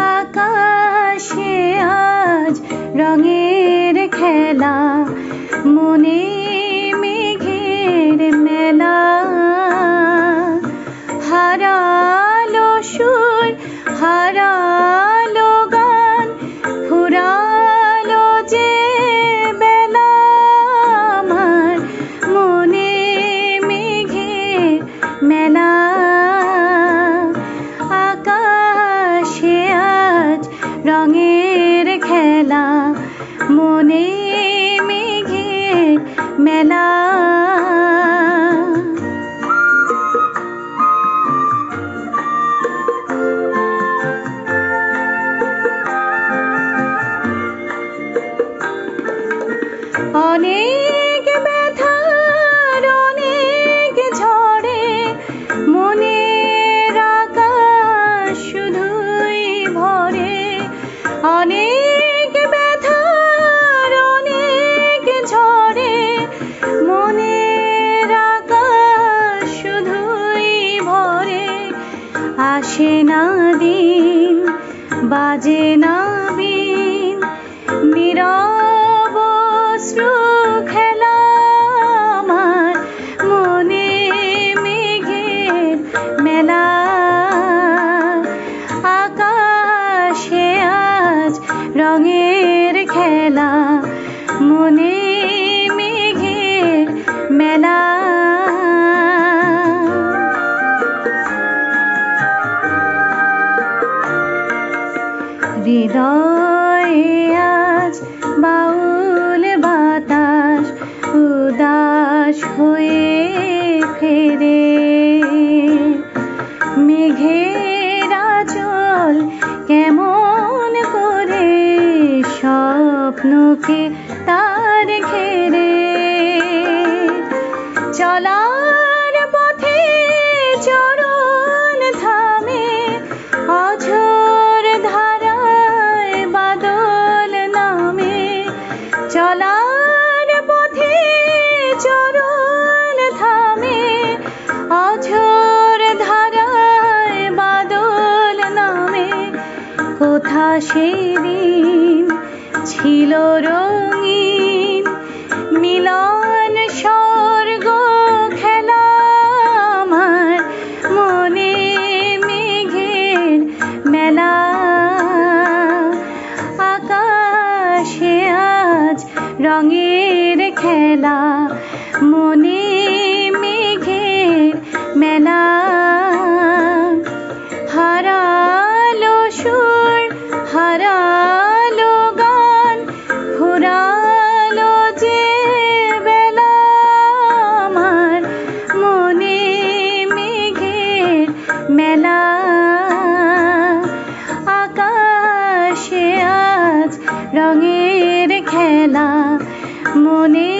আকাশে আজ রঙের খেলা, মনে মেঘের মেলা। হারালো সুর, হারালো গান, ফুরালো যে বেলা। আমার মনে মেঘের মেলা। আকাশে আজ রঙের খেলা, মনে মেঘের মেলা। অনেক ব্যথার অনেক ঝড়ে মনের আকাশ শুধুই ভরে। অনেক ব্যথার অনেক ঝড়ে মনের আকাশ শুধুই ভরে। আসে না দিন, বাজে না বিন, নীরব অশ্রু খেলা। আমার মনে মেঘের মেলা। আকাশে আজ রঙের খেলা, মনে মেঘের মেলা। হৃদয়ে আজ বাউল বাতাস উদাস হয়ে ফেরে। মেঘের আঁচল কেমন করে স্বপ্নকে তার ঘেরে। চলার পথে চরণ থামে, অঝোর ধারায় বাদল নামে। চলার পথে চরণ থামে, অঝোর ধারায় বাদল নামে। কোথা সেদিন ছিল রঙিন মিলন স্বর্গ খেলা। আমার মনে মেঘের মেলা। আকাশে আজ রঙের খেলা, মনে মেঘের মেলা। হারালো সুর, হারালো গান, ফুরালো যে বেলা। আমার মনে মেঘের মেলা। আকাশে আজ রঙের খেলা, মনে